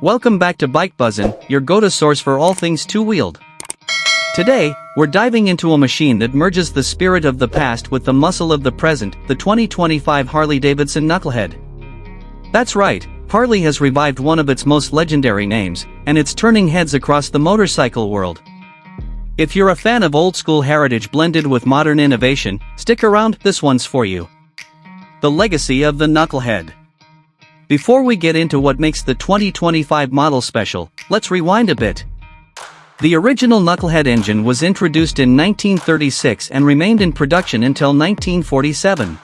Welcome back to Bike Buzzin', your go-to source for all things two-wheeled. Today, we're diving into a machine that merges the spirit of the past with the muscle of the present, the 2025 Harley Davidson Knucklehead. That's right, Harley has revived one of its most legendary names, and it's turning heads across the motorcycle world. If you're a fan of old-school heritage blended with modern innovation, stick around, this one's for you. The legacy of the Knucklehead. Before we get into what makes the 2025 model special, let's rewind a bit. The original Knucklehead engine was introduced in 1936 and remained in production until 1947.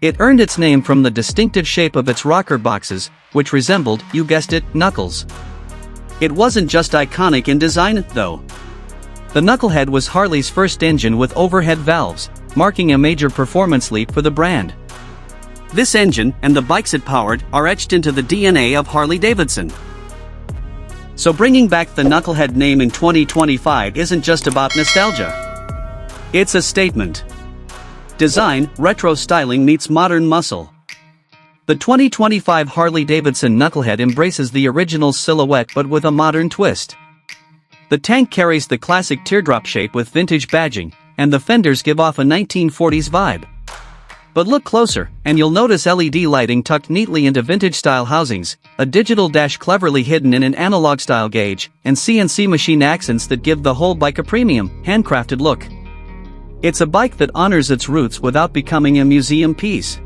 It earned its name from the distinctive shape of its rocker boxes, which resembled, you guessed it, knuckles. It wasn't just iconic in design, though. The Knucklehead was Harley's first engine with overhead valves, marking a major performance leap for the brand. This engine, and the bikes it powered, are etched into the DNA of Harley Davidson. So bringing back the Knucklehead name in 2025 isn't just about nostalgia. It's a statement. Design, retro styling meets modern muscle. The 2025 Harley Davidson Knucklehead embraces the original silhouette but with a modern twist. The tank carries the classic teardrop shape with vintage badging, and the fenders give off a 1940s vibe. But look closer, and you'll notice LED lighting tucked neatly into vintage-style housings, a digital dash cleverly hidden in an analog-style gauge, and CNC machine accents that give the whole bike a premium, handcrafted look. It's a bike that honors its roots without becoming a museum piece.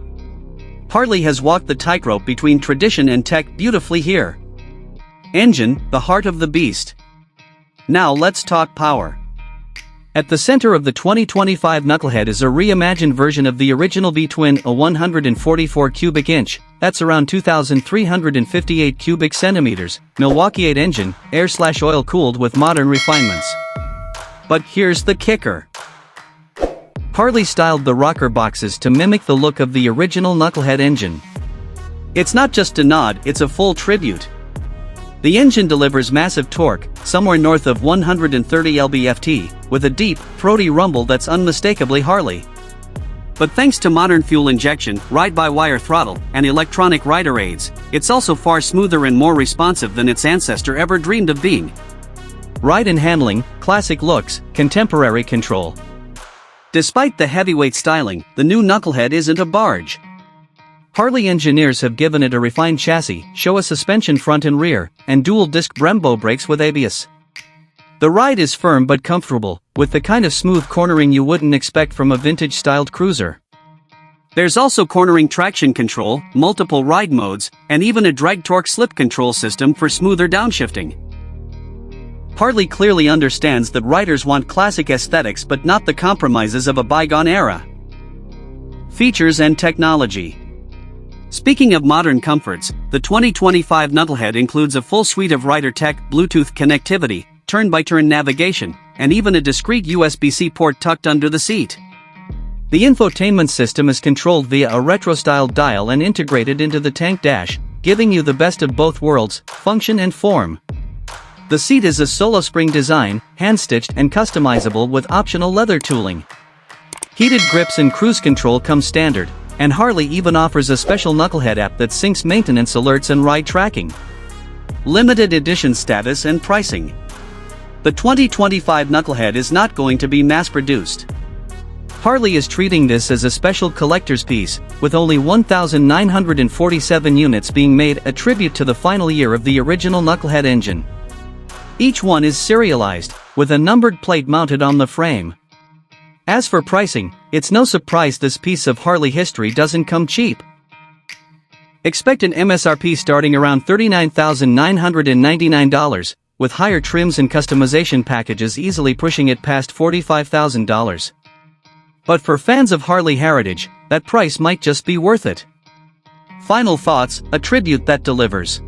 Harley has walked the tightrope between tradition and tech beautifully here. Engine, the heart of the beast. Now let's talk power. At the center of the 2025 Knucklehead is a reimagined version of the original V-twin, a 144 cubic inch, that's around 2,358 cubic centimeters, Milwaukee 8 engine, air/oil cooled with modern refinements. But here's the kicker. Harley styled the rocker boxes to mimic the look of the original Knucklehead engine. It's not just a nod, it's a full tribute. The engine delivers massive torque, somewhere north of 130 lb-ft, with a deep, throaty rumble that's unmistakably Harley. But thanks to modern fuel injection, ride-by-wire throttle, and electronic rider aids, it's also far smoother and more responsive than its ancestor ever dreamed of being. Ride and handling, classic looks, contemporary control. Despite the heavyweight styling, the new Knucklehead isn't a barge. Harley engineers have given it a refined chassis, Showa suspension front and rear, and dual-disc Brembo brakes with ABS. The ride is firm but comfortable, with the kind of smooth cornering you wouldn't expect from a vintage-styled cruiser. There's also cornering traction control, multiple ride modes, and even a drag torque slip control system for smoother downshifting. Harley clearly understands that riders want classic aesthetics but not the compromises of a bygone era. Features and technology. Speaking of modern comforts, the 2025 Knucklehead includes a full suite of rider tech, Bluetooth connectivity, turn-by-turn navigation, and even a discreet USB-C port tucked under the seat. The infotainment system is controlled via a retro-styled dial and integrated into the tank dash, giving you the best of both worlds, function and form. The seat is a solo spring design, hand-stitched and customizable with optional leather tooling. Heated grips and cruise control come standard, and Harley even offers a special Knucklehead app that syncs maintenance alerts and ride tracking. Limited edition status and pricing. The 2025 Knucklehead is not going to be mass-produced. Harley is treating this as a special collector's piece, with only 1,947 units being made, a tribute to the final year of the original Knucklehead engine. Each one is serialized, with a numbered plate mounted on the frame. As for pricing, it's no surprise this piece of Harley history doesn't come cheap. Expect an MSRP starting around $39,999, with higher trims and customization packages easily pushing it past $45,000. But for fans of Harley heritage, that price might just be worth it. Final thoughts, a tribute that delivers.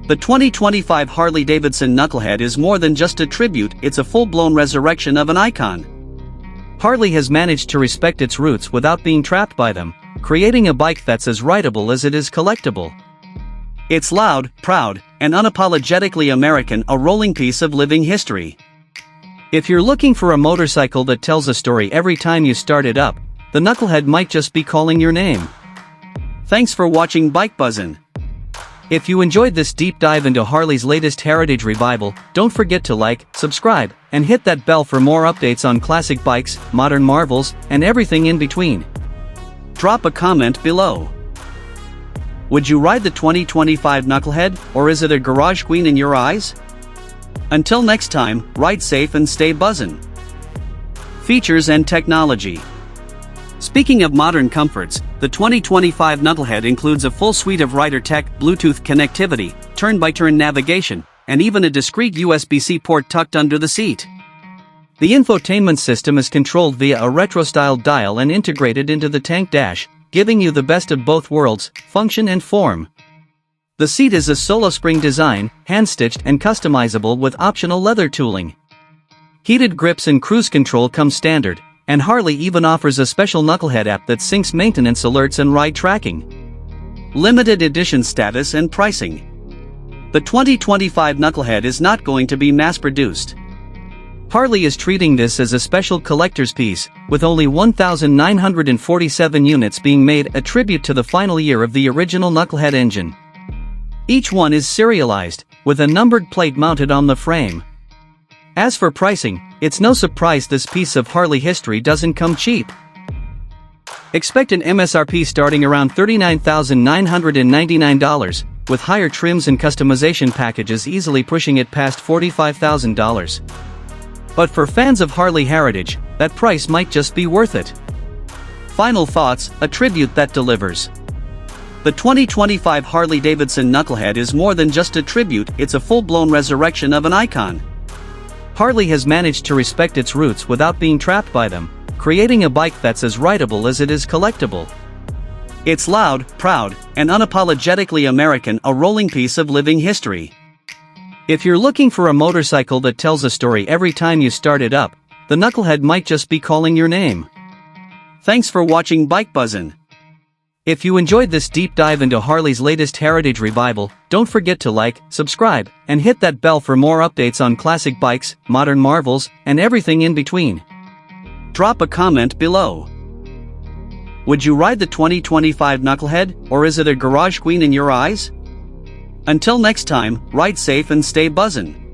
The 2025 Harley Davidson Knucklehead is more than just a tribute, it's a full-blown resurrection of an icon. Harley has managed to respect its roots without being trapped by them, creating a bike that's as rideable as it is collectible. It's loud, proud, and unapologetically American, a rolling piece of living history. If you're looking for a motorcycle that tells a story every time you start it up, the Knucklehead might just be calling your name. Thanks for watching Bike Buzzin'. If you enjoyed this deep dive into Harley's latest heritage revival, don't forget to like, subscribe, and hit that bell for more updates on classic bikes, modern marvels, and everything in between. Drop a comment below. Would you ride the 2025 Knucklehead, or is it a garage queen in your eyes? Until next time, ride safe and stay buzzin'. Features and technology. Speaking of modern comforts, the 2025 Knucklehead includes a full suite of rider tech, Bluetooth connectivity, turn-by-turn navigation, and even a discreet USB-C port tucked under the seat. The infotainment system is controlled via a retro-styled dial and integrated into the tank dash, giving you the best of both worlds, function and form. The seat is a solo spring design, hand-stitched and customizable with optional leather tooling. Heated grips and cruise control come standard, and Harley even offers a special Knucklehead app that syncs maintenance alerts and ride tracking. Limited edition status and pricing. The 2025 Knucklehead is not going to be mass-produced. Harley is treating this as a special collector's piece, with only 1,947 units being made, a tribute to the final year of the original Knucklehead engine. Each one is serialized, with a numbered plate mounted on the frame. As for pricing, it's no surprise this piece of Harley history doesn't come cheap. Expect an MSRP starting around $39,999, with higher trims and customization packages easily pushing it past $45,000. But for fans of Harley heritage, that price might just be worth it. Final thoughts, a tribute that delivers. The 2025 Harley Davidson Knucklehead is more than just a tribute, it's a full-blown resurrection of an icon. Harley has managed to respect its roots without being trapped by them, creating a bike that's as rideable as it is collectible. It's loud, proud, and unapologetically American, a rolling piece of living history. If you're looking for a motorcycle that tells a story every time you start it up, the Knucklehead might just be calling your name. Thanks for watching Bike Buzzin'. If you enjoyed this deep dive into Harley's latest heritage revival, don't forget to like, subscribe, and hit that bell for more updates on classic bikes, modern marvels, and everything in between. Drop a comment below. Would you ride the 2025 Knucklehead, or is it a garage queen in your eyes? Until next time, ride safe and stay buzzin'.